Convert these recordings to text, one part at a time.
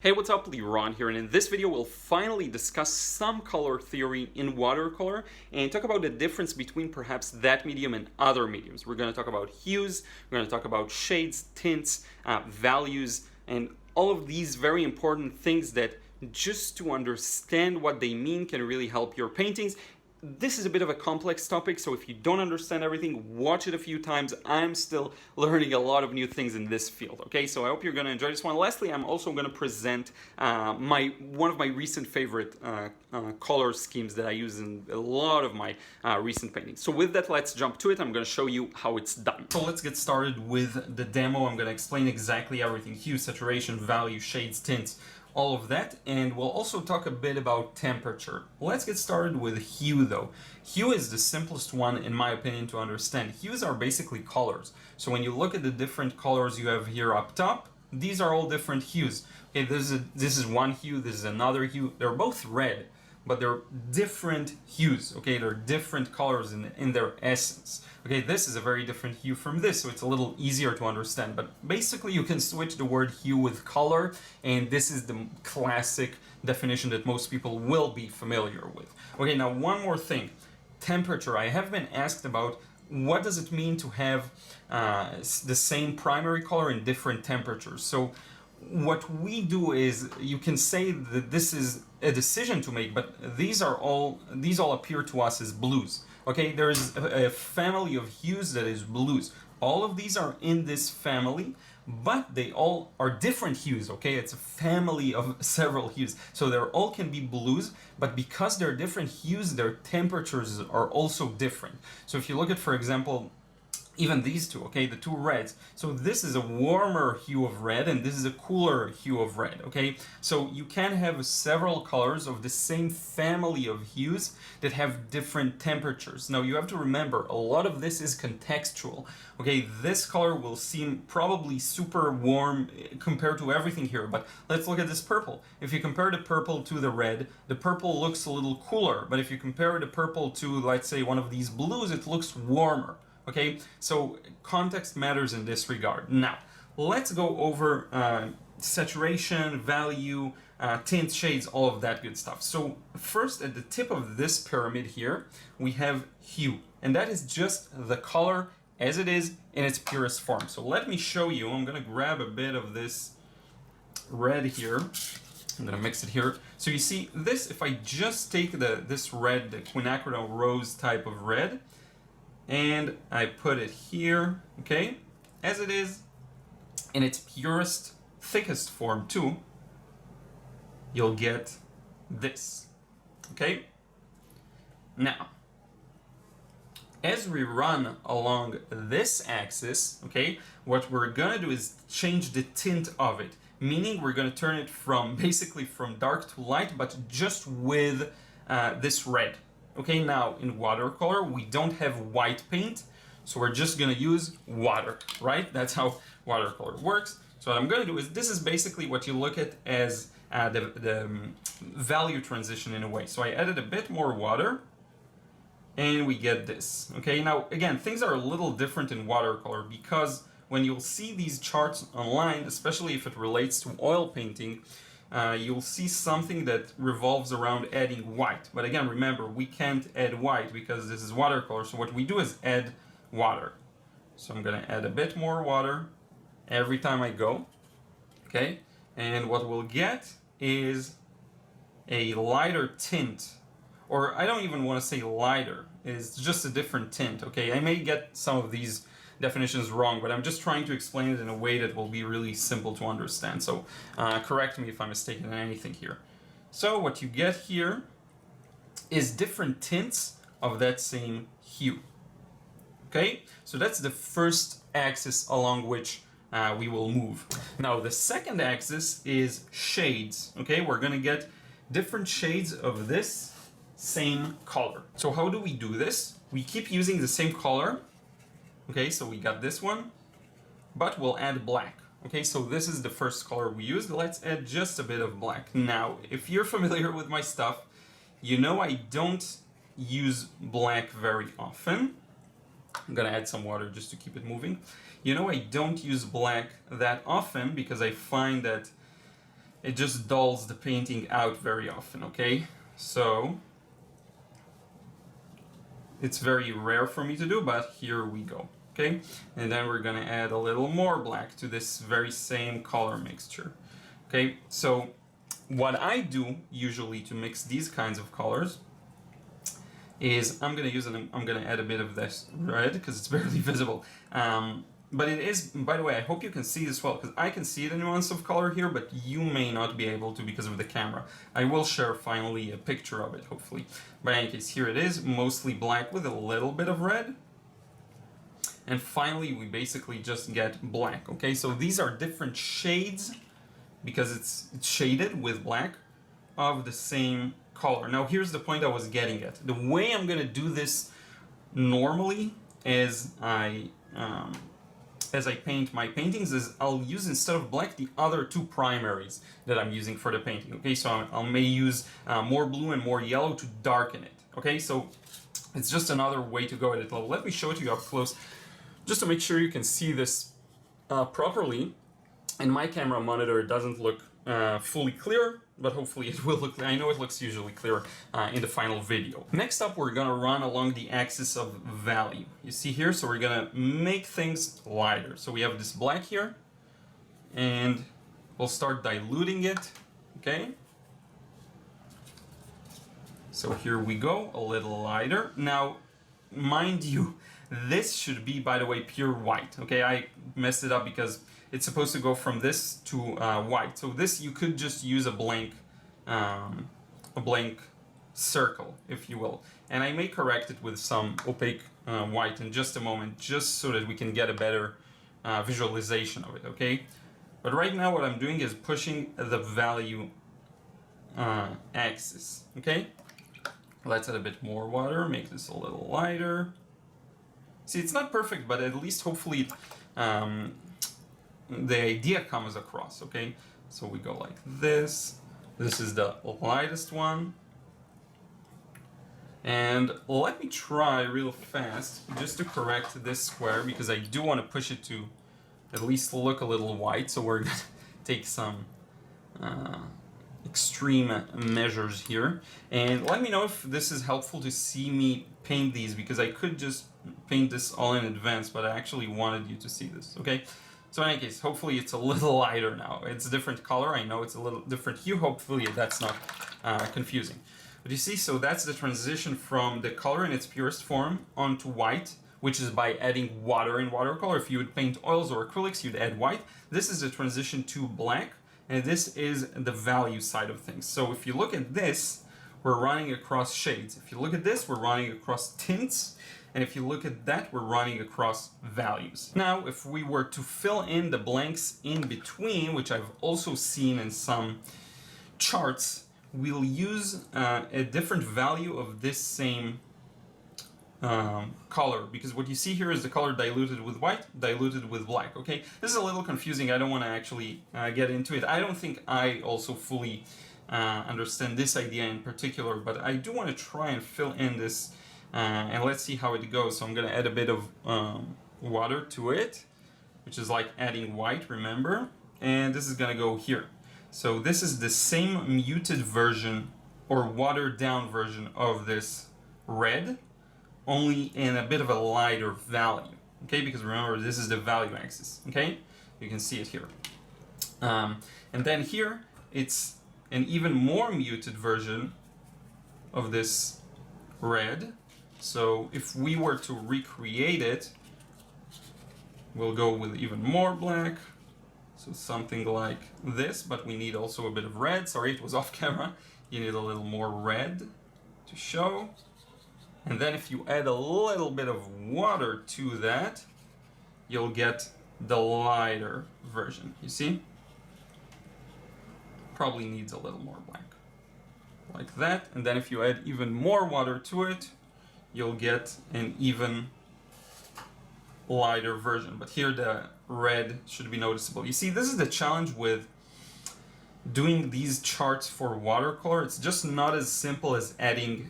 Hey, what's up? Liron here, and in this video we'll finally discuss some color theory in watercolor and talk about the difference between perhaps that medium and other mediums. We're going to talk about hues, we're going to talk about shades, tints, values, and all of these very important things that just to understand what they mean can really help your paintings. This is a bit of a complex topic, so if you don't understand everything, watch it a few times. I'm still learning a lot of new things in this field, okay? So I hope you're going to enjoy this one. Lastly, I'm also going to present one of my recent favorite color schemes that I use in a lot of my recent paintings. So with that, let's jump to it. I'm going to show you how it's done. So let's get started with the demo. I'm going to explain exactly everything: hue, saturation, value, shades, tints, all of that, and we'll also talk a bit about temperature. Let's get started with hue though. Hue is the simplest one in my opinion to understand. Hues are basically colors. So when you look at the different colors you have here up top, these are all different hues. Okay, this is one hue, this is another hue. They're both red, but they're different hues. Okay, they're different colors in their essence. Okay, this is a very different hue from this, so it's a little easier to understand. But basically you can switch the word hue with color, and this is the classic definition that most people will be familiar with. Okay, now one more thing. Temperature. I have been asked about what does it mean to have the same primary color in different temperatures. So what we do is, you can say that this is a decision to make, but these all appear to us as blues. Okay, there is a family of hues that is blues. All of these are in this family, but they all are different hues. Okay, it's a family of several hues, so they all can be blues, but because they're different hues, their temperatures are also different. So if you look at, for example, even these two, okay, the two reds. So this is a warmer hue of red and this is a cooler hue of red, okay? So you can have several colors of the same family of hues that have different temperatures. Now you have to remember, a lot of this is contextual, okay? This color will seem probably super warm compared to everything here, but let's look at this purple. If you compare the purple to the red, the purple looks a little cooler, but if you compare the purple to, let's say, one of these blues, it looks warmer. Okay, so context matters in this regard. Now, let's go over saturation, value, tints, shades, all of that good stuff. So first, at the tip of this pyramid here, we have hue, and that is just the color as it is in its purest form. So let me show you. I'm gonna grab a bit of this red here. I'm gonna mix it here. So you see this, if I just take this red, the Quinacridone Rose type of red, and I put it here, okay, as it is, in its purest, thickest form too, you'll get this, okay? Now, as we run along this axis, okay, what we're gonna do is change the tint of it, meaning we're gonna turn it from, basically from dark to light, but just with this red. Okay, now in watercolor, we don't have white paint, so we're just gonna use water, right? That's how watercolor works. So what I'm gonna do is, this is basically what you look at as the value transition in a way. So I added a bit more water, and we get this. Okay, now again, things are a little different in watercolor because when you'll see these charts online, especially if it relates to oil painting, you'll see something that revolves around adding white. But again, remember, we can't add white because this is watercolor. So what we do is add water. So I'm gonna add a bit more water every time I go. Okay, and what we'll get is a lighter tint, or I don't even want to say lighter, it's just a different tint. Okay, I may get some of these definitions wrong, but I'm just trying to explain it in a way that will be really simple to understand. So correct me if I'm mistaken in anything here. So what you get here is different tints of that same hue. Okay, so that's the first axis along which we will move. Now the second axis is shades. Okay, we're gonna get different shades of this same color. So how do we do this? We keep using the same color. Okay, so we got this one, but we'll add black. Okay, so this is the first color we used. Let's add just a bit of black. Now, if you're familiar with my stuff, you know I don't use black very often. I'm gonna add some water just to keep it moving. You know I don't use black that often because I find that it just dulls the painting out very often, okay? So it's very rare for me to do, but here we go, okay? And then we're gonna add a little more black to this very same color mixture, okay? So what I do usually to mix these kinds of colors is I'm gonna add a bit of this red because it's barely visible. But it is, by the way, I hope you can see this well, because I can see the nuance of color here, but you may not be able to because of the camera. I will share finally a picture of it, hopefully. But in any case, here it is, mostly black with a little bit of red. And finally, we basically just get black, okay? So these are different shades, because it's shaded with black, of the same color. Now, here's the point I was getting at. The way I'm gonna do this normally is as I paint my paintings is I'll use, instead of black, the other two primaries that I'm using for the painting, okay? So I may use more blue and more yellow to darken it, okay? So it's just another way to go at it. Let me show it to you up close, just to make sure you can see this properly. In my camera monitor, it doesn't look fully clear, but hopefully it will look, I know it looks usually clear in the final video. Next up, we're gonna run along the axis of value. You see here, so we're gonna make things lighter. So we have this black here, and we'll start diluting it, okay? So here we go, a little lighter. Now, mind you, this should be, by the way, pure white, okay? I messed it up because it's supposed to go from this to white. So this, you could just use a blank circle, if you will. And I may correct it with some opaque white in just a moment, just so that we can get a better visualization of it, okay? But right now what I'm doing is pushing the value axis, okay? Let's add a bit more water, make this a little lighter. See, it's not perfect, but at least hopefully the idea comes across, okay? So we go like this. This is the lightest one. And let me try real fast just to correct this square, because I do want to push it to at least look a little white. So we're gonna take some extreme measures here. And let me know if this is helpful to see me paint these, because I could just paint this all in advance, but I actually wanted you to see this, okay? So in any case, hopefully it's a little lighter now. It's a different color. I know it's a little different hue. Hopefully that's not confusing. But you see, so that's the transition from the color in its purest form onto white, which is by adding water in watercolor. If you would paint oils or acrylics, you'd add white. This is the transition to black, and this is the value side of things. So if you look at this, we're running across shades. If you look at this, we're running across tints. And if you look at that, we're running across values. Now, if we were to fill in the blanks in between, which I've also seen in some charts, we'll use a different value of this same color, because what you see here is the color diluted with white, diluted with black, okay? This is a little confusing. I don't want to actually get into it. I don't think I also fully understand this idea in particular, but I do want to try and fill in this and let's see how it goes. So I'm gonna add a bit of water to it, which is like adding white, remember? And this is gonna go here. So this is the same muted version or watered down version of this red, only in a bit of a lighter value, okay? Because remember, this is the value axis, okay? You can see it here. And then here, it's an even more muted version of this red. So if we were to recreate it, we'll go with even more black. So something like this, but we need also a bit of red. Sorry, it was off camera. You need a little more red to show. And then if you add a little bit of water to that, you'll get the lighter version, you see? Probably needs a little more black. Like that. And then if you add even more water to it, you'll get an even lighter version. But here the red should be noticeable. You see, this is the challenge with doing these charts for watercolor. It's just not as simple as adding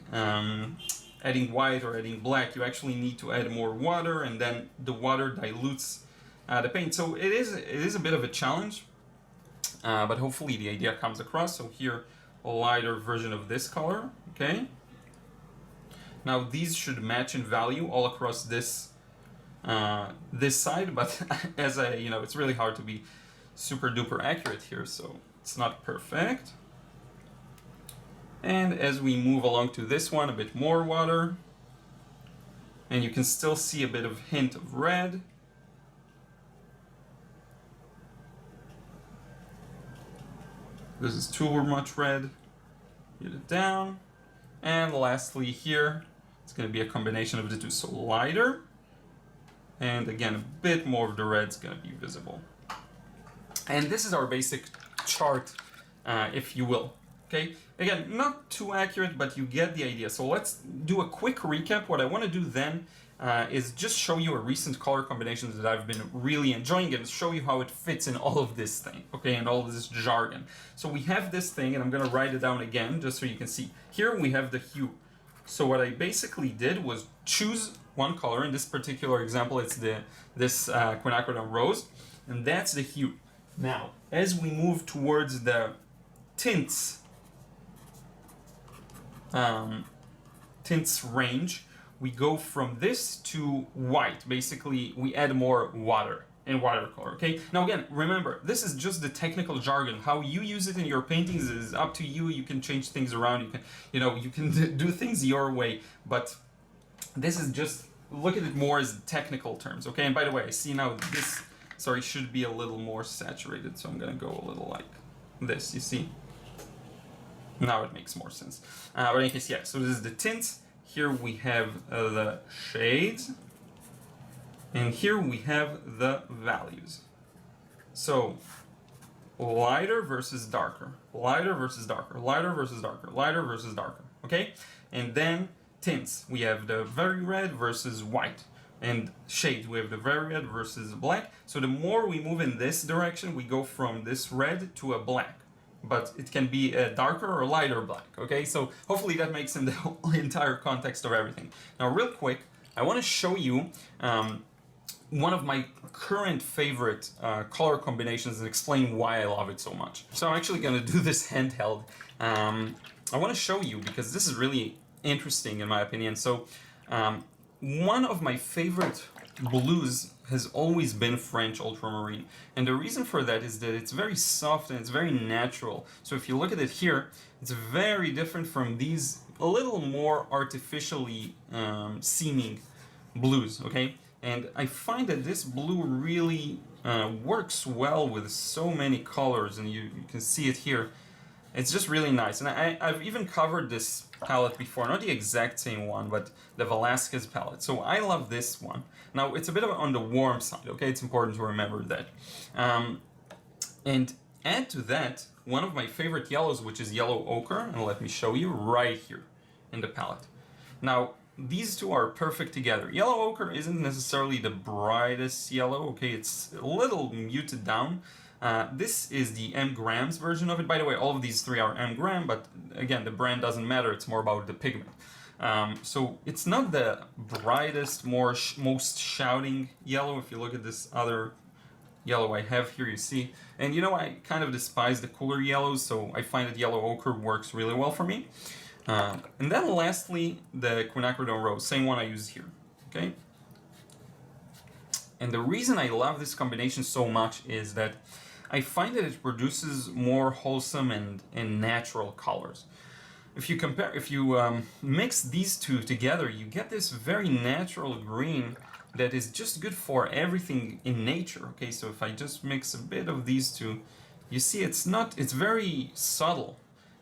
white or adding black. You actually need to add more water, and then the water dilutes the paint. So it is a bit of a challenge. but hopefully the idea comes across. So here, a lighter version of this color, okay? Now these should match in value all across this this side, but as it's really hard to be super duper accurate here, so it's not perfect. And as we move along to this one, a bit more water, and you can still see a bit of hint of red. This is too much red. Get it down. And lastly here, it's going to be a combination of the two. So lighter, and again, a bit more of the red's going to be visible. And this is our basic chart, if you will. Okay, again, not too accurate, but you get the idea. So let's do a quick recap. What I want to do then is just show you a recent color combinations that I've been really enjoying and show you how it fits in all of this thing, okay, and all of this jargon. So we have this thing, and I'm going to write it down again just so you can see. Here we have the hue. So what I basically did was choose one color. In this particular example, it's this Quinacridone Rose, and that's the hue. Now, as we move towards the tints, tints range, we go from this to white. Basically, we add more water in watercolor, okay? Now again, remember, this is just the technical jargon. How you use it in your paintings is up to you. You can change things around. You can do things your way, but this is just, look at it more as technical terms, okay? And by the way, I see now this, sorry, should be a little more saturated, so I'm gonna go a little like this, you see? Now it makes more sense. But in any case, yeah, so this is the tints. Here we have the shades, and here we have the values. So lighter versus darker, lighter versus darker, lighter versus darker, lighter versus darker, okay? And then tints, we have the very red versus white, and shades, we have the very red versus black. So the more we move in this direction, we go from this red to a black. But it can be a darker or lighter black, okay? So hopefully that makes in the whole entire context of everything. Now real quick, I want to show you one of my current favorite color combinations and explain why I love it so much. So I'm actually going to do this handheld. I want to show you because this is really interesting in my opinion. So one of my favorite blues has always been French Ultramarine, and the reason for that is that it's very soft and it's very natural. So if you look at it here, it's very different from these a little more artificially seeming blues, okay? And I find that this blue really works well with so many colors, and you can see it here. It's just really nice, and I've even covered this palette before, not the exact same one, but the Velasquez palette. So I love this one. Now, it's a bit on the warm side, okay? It's important to remember that. And add to that one of my favorite yellows, which is yellow ochre, and let me show you right here in the palette. Now, these two are perfect together. Yellow ochre isn't necessarily the brightest yellow, okay? It's a little muted down. This is the M grams version of it. By the way, all of these three are M gram, but again, the brand doesn't matter. It's more about the pigment. So it's not the brightest, most shouting yellow. If you look at this other yellow I have here, you see. And you know, I kind of despise the cooler yellows, so I find that yellow ochre works really well for me. And then lastly, the Quinacridone Rose, same one I use here, okay? And the reason I love this combination so much is that I find that it produces more wholesome and natural colors. If you mix these two together, you get this very natural green that is just good for everything in nature. Okay, so if I just mix a bit of these two, you see it's very subtle.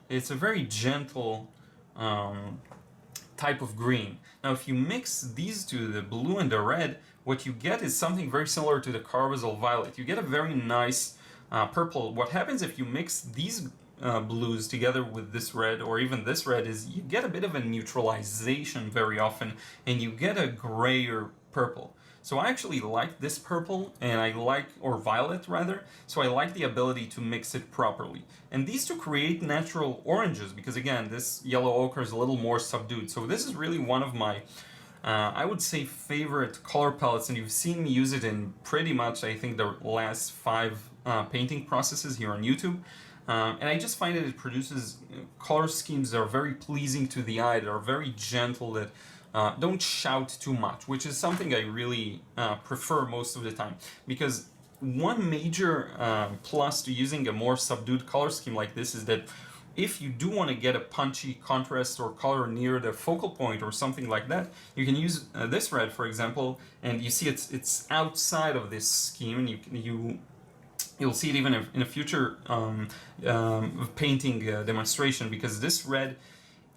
It's a very gentle type of green. Now, if you mix these two, the blue and the red, what you get is something very similar to the Carbazole Violet. You get a very nice purple. What happens if you mix these blues together with this red, or even this red, is you get a bit of a neutralization very often, and you get a grayer purple. So I actually like this purple, and or violet rather, so I like the ability to mix it properly. And these two create natural oranges, because again, this yellow ochre is a little more subdued. So this is really one of my I would say favorite color palettes, and you've seen me use it in pretty much, I think, the last 5 painting processes here on YouTube. And I just find that it produces color schemes that are very pleasing to the eye, that are very gentle, that don't shout too much, which is something I really prefer most of the time. Because one major plus to using a more subdued color scheme like this is that if you do want to get a punchy contrast or color near the focal point or something like that, you can use this red, for example, and you see it's outside of this scheme, and you'll see it even in a future painting demonstration, because this red,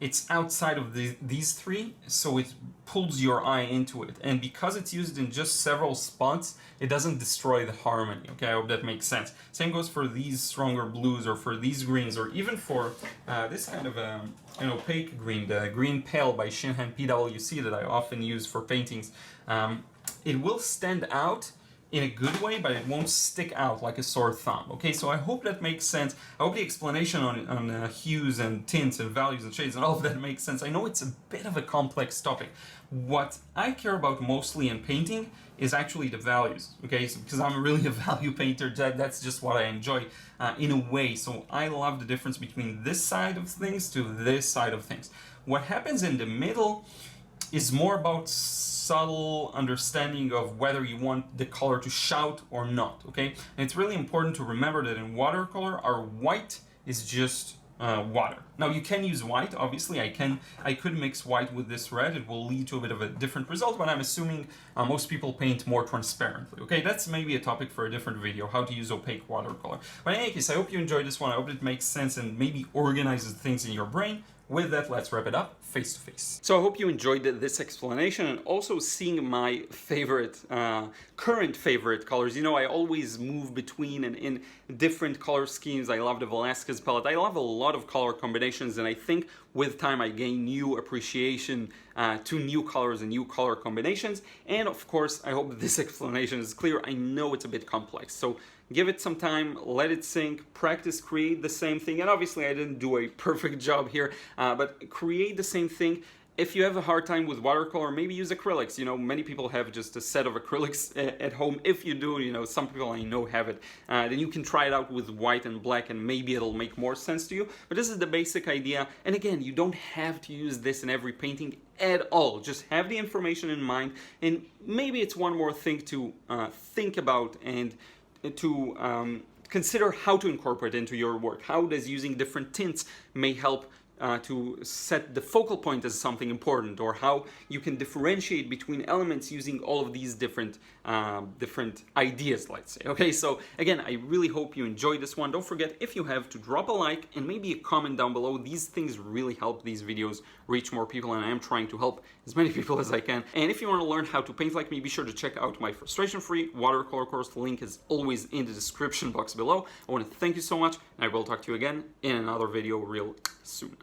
it's outside of these 3, so it pulls your eye into it. And because it's used in just several spots, it doesn't destroy the harmony. Okay, I hope that makes sense. Same goes for these stronger blues, or for these greens, or even for this kind of an opaque green, the Green Pale by Shinhan PWC that I often use for paintings. It will stand out in a good way, but it won't stick out like a sore thumb. Okay, so I hope that makes sense. I hope the explanation on hues and tints and values and shades and all of that makes sense. I know it's a bit of a complex topic. What I care about mostly in painting is actually the values, okay? So, because I'm really a value painter, that's just what I enjoy in a way. So I love the difference between this side of things to this side of things. What happens in the middle is more about subtle understanding of whether you want the color to shout or not, okay? And it's really important to remember that in watercolor, our white is just water. Now you can use white, obviously. I could mix white with this red. It will lead to a bit of a different result, but I'm assuming most people paint more transparently, okay? That's maybe a topic for a different video, how to use opaque watercolor. But in any case, I hope you enjoyed this one. I hope it makes sense and maybe organizes things in your brain. With that, let's wrap it up face to face. So I hope you enjoyed this explanation, and also seeing my favorite, current favorite colors. You know, I always move between and in different color schemes. I love the Velasquez palette. I love a lot of color combinations, and I think with time I gain new appreciation to new colors and new color combinations. And of course, I hope this explanation is clear. I know it's a bit complex, so give it some time, let it sink, practice, create the same thing. And obviously I didn't do a perfect job here, but create the same thing. If you have a hard time with watercolor, maybe use acrylics. You know, many people have just a set of acrylics at home. If you do, you know, some people I know have it. Then you can try it out with white and black, and maybe it'll make more sense to you. But this is the basic idea. And again, you don't have to use this in every painting at all. Just have the information in mind, and maybe it's one more thing to think about and to consider how to incorporate into your work. How does using different tints may help to set the focal point as something important, or how you can differentiate between elements using all of these different ideas, let's say. Okay, so again, I really hope you enjoyed this one. Don't forget, if you have, to drop a like and maybe a comment down below. These things really help these videos reach more people, and I am trying to help as many people as I can. And if you want to learn how to paint like me, be sure to check out my frustration-free watercolor course. The link is always in the description box below. I want to thank you so much, and I will talk to you again in another video real soon.